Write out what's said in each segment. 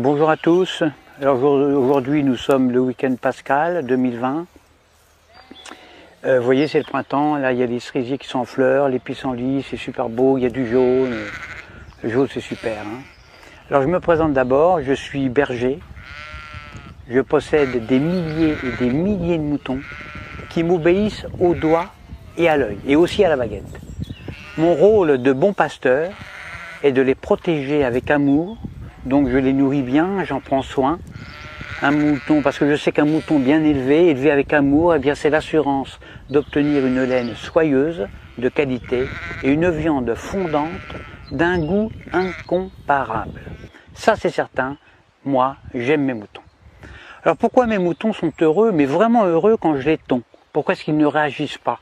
Bonjour à tous. Alors aujourd'hui nous sommes le week-end pascal 2020. Vous voyez, c'est le printemps, là il y a les cerisiers qui sont en fleurs, les pissenlits, c'est super beau, il y a du jaune. Le jaune c'est super. Alors je me présente d'abord, je suis berger. Je possède des milliers et des milliers de moutons qui m'obéissent au doigt et à l'œil, et aussi à la baguette. Mon rôle de bon pasteur est de les protéger avec amour. Donc je les nourris bien, j'en prends soin. Un mouton, parce que je sais qu'un mouton bien élevé avec amour, eh bien c'est l'assurance d'obtenir une laine soyeuse, de qualité, et une viande fondante d'un goût incomparable. Ça c'est certain, moi j'aime mes moutons. Alors pourquoi mes moutons sont heureux, mais vraiment heureux quand je les tonds? Pourquoi est-ce qu'ils ne réagissent pas?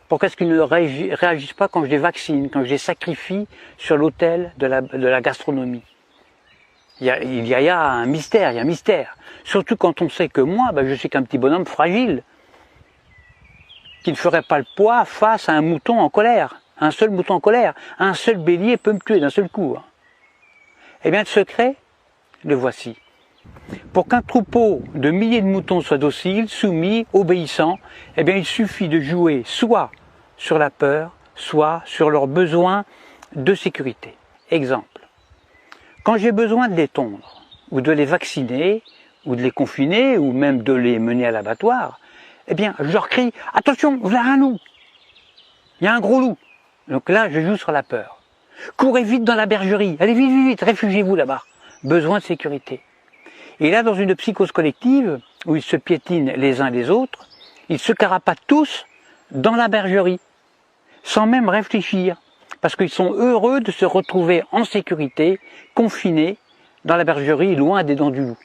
Pourquoi est-ce qu'ils ne réagissent pas quand je les vaccine, quand je les sacrifie sur l'autel de la gastronomie? Il y a un mystère, il y a un mystère. Surtout quand on sait que moi, je suis qu'un petit bonhomme fragile, qui ne ferait pas le poids face à un mouton en colère. Un seul mouton en colère, un seul bélier peut me tuer d'un seul coup. Eh bien le secret, le voici. Pour qu'un troupeau de milliers de moutons soit docile, soumis, obéissant, eh bien il suffit de jouer soit sur la peur, soit sur leurs besoins de sécurité. Exemple, quand j'ai besoin de les tondre, ou de les vacciner, ou de les confiner, ou même de les mener à l'abattoir, eh bien je leur crie « Attention, voilà un loup ! Il y a un gros loup !» Donc là, je joue sur la peur. « Courez vite dans la bergerie, allez vite, vite, vite, réfugiez-vous là-bas !» Besoin de sécurité. Et là, dans une psychose collective, où ils se piétinent les uns les autres, ils se carapatent tous dans la bergerie, sans même réfléchir, parce qu'ils sont heureux de se retrouver en sécurité, confinés dans la bergerie, loin des dents du loup.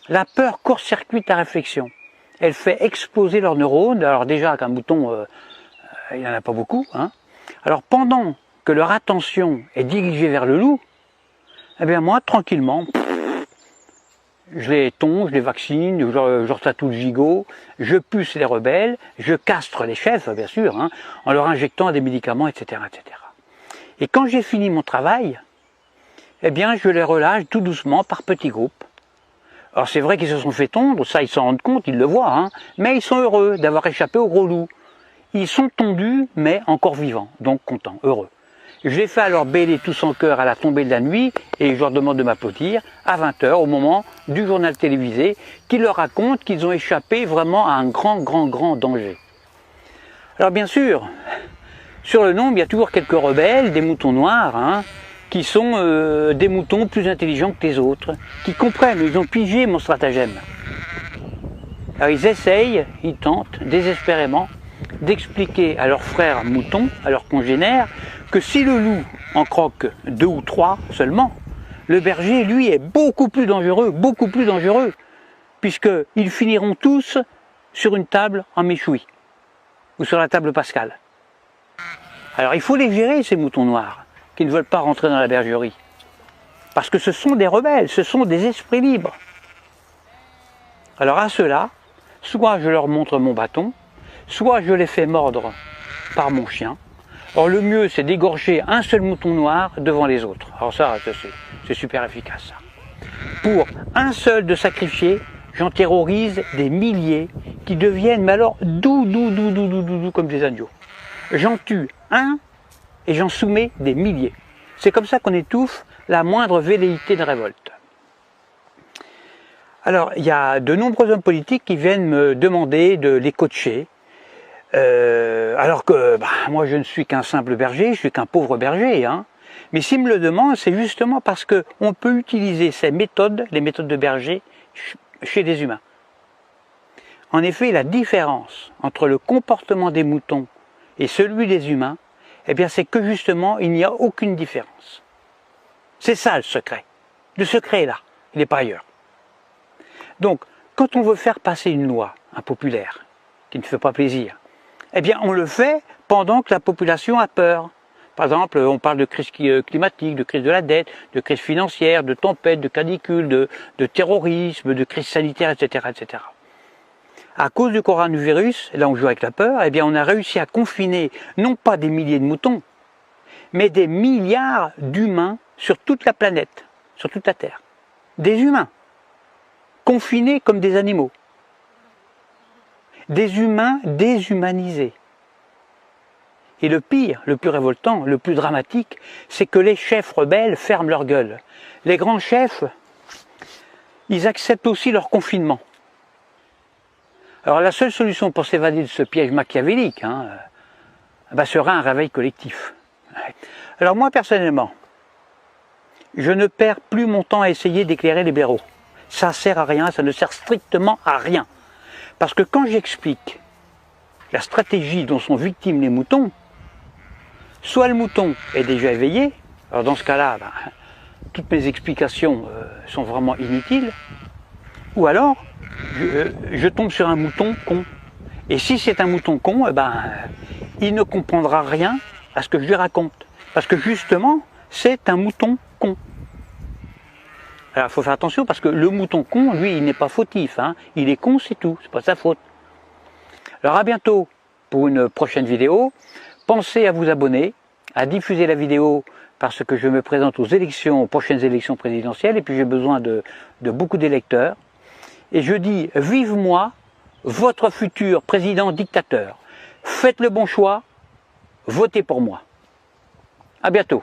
La peur court-circuite la réflexion. Elle fait exploser leurs neurones. Alors déjà, qu'un mouton, il n'y en a pas beaucoup. Alors pendant que leur attention est dirigée vers le loup, eh bien moi, tranquillement, je les tonds, je les vaccine, je leur tatoue le gigot, je puce les rebelles, je castre les chefs, bien sûr, en leur injectant des médicaments, etc., etc. Et quand j'ai fini mon travail, eh bien, je les relâche tout doucement par petits groupes. Alors c'est vrai qu'ils se sont fait tondre, ça ils s'en rendent compte, ils le voient, mais ils sont heureux d'avoir échappé au gros loup. Ils sont tondus, mais encore vivants, donc contents, heureux. Je les fais alors bêler tous en chœur à la tombée de la nuit et je leur demande de m'applaudir à 20 h au moment du journal télévisé qui leur raconte qu'ils ont échappé vraiment à un grand danger. Alors bien sûr, sur le nombre, il y a toujours quelques rebelles, des moutons noirs, qui sont des moutons plus intelligents que les autres, qui comprennent, ils ont pigé mon stratagème. Alors ils essayent, ils tentent désespérément d'expliquer à leurs frères moutons, à leurs congénères, que si le loup en croque 2 ou 3 seulement, le berger, lui, est beaucoup plus dangereux, puisqu'ils finiront tous sur une table en méchoui, ou sur la table pascale. Alors il faut les gérer, ces moutons noirs, qui ne veulent pas rentrer dans la bergerie, parce que ce sont des rebelles, ce sont des esprits libres. Alors à ceux-là, soit je leur montre mon bâton, soit je les fais mordre par mon chien. Or le mieux c'est d'égorger un seul mouton noir devant les autres. Alors ça c'est super efficace ça. Pour un seul de sacrifier, j'en terrorise des milliers qui deviennent mais alors doux comme des agneaux. J'en tue un et j'en soumets des milliers. C'est comme ça qu'on étouffe la moindre velléité de révolte. Alors il y a de nombreux hommes politiques qui viennent me demander de les coacher. Alors que moi je ne suis qu'un simple berger, je suis qu'un pauvre berger, mais s'ils me le demandent, c'est justement parce qu'on peut utiliser ces méthodes, les méthodes de berger, chez les humains. En effet, la différence entre le comportement des moutons et celui des humains, eh bien c'est que justement il n'y a aucune différence. C'est ça le secret. Le secret est là, il n'est pas ailleurs. Donc, quand on veut faire passer une loi impopulaire, qui ne fait pas plaisir, eh bien on le fait pendant que la population a peur. Par exemple, on parle de crise climatique, de crise de la dette, de crise financière, de tempête, de canicule, de terrorisme, de crise sanitaire, etc., etc. À cause du coronavirus, là on joue avec la peur, eh bien on a réussi à confiner non pas des milliers de moutons, mais des milliards d'humains sur toute la planète, sur toute la Terre. Des humains, confinés comme des animaux. Des humains déshumanisés. Et le pire, le plus révoltant, le plus dramatique, c'est que les chefs rebelles ferment leur gueule. Les grands chefs, ils acceptent aussi leur confinement. Alors la seule solution pour s'évader de ce piège machiavélique, sera un réveil collectif. Alors moi personnellement, je ne perds plus mon temps à essayer d'éclairer les blaireaux. Ça sert à rien, ça ne sert strictement à rien. Parce que quand j'explique la stratégie dont sont victimes les moutons, soit le mouton est déjà éveillé, alors dans ce cas-là, toutes mes explications sont vraiment inutiles, ou alors je tombe sur un mouton con. Et si c'est un mouton con, il ne comprendra rien à ce que je lui raconte. Parce que justement, c'est un mouton con. Alors il faut faire attention parce que le mouton con, lui, il n'est pas fautif. Il est con, c'est tout, c'est pas sa faute. Alors à bientôt pour une prochaine vidéo. Pensez à vous abonner, à diffuser la vidéo parce que je me présente aux prochaines élections présidentielles et puis j'ai besoin de beaucoup d'électeurs. Et je dis, vive moi, votre futur président dictateur. Faites le bon choix, votez pour moi. À bientôt.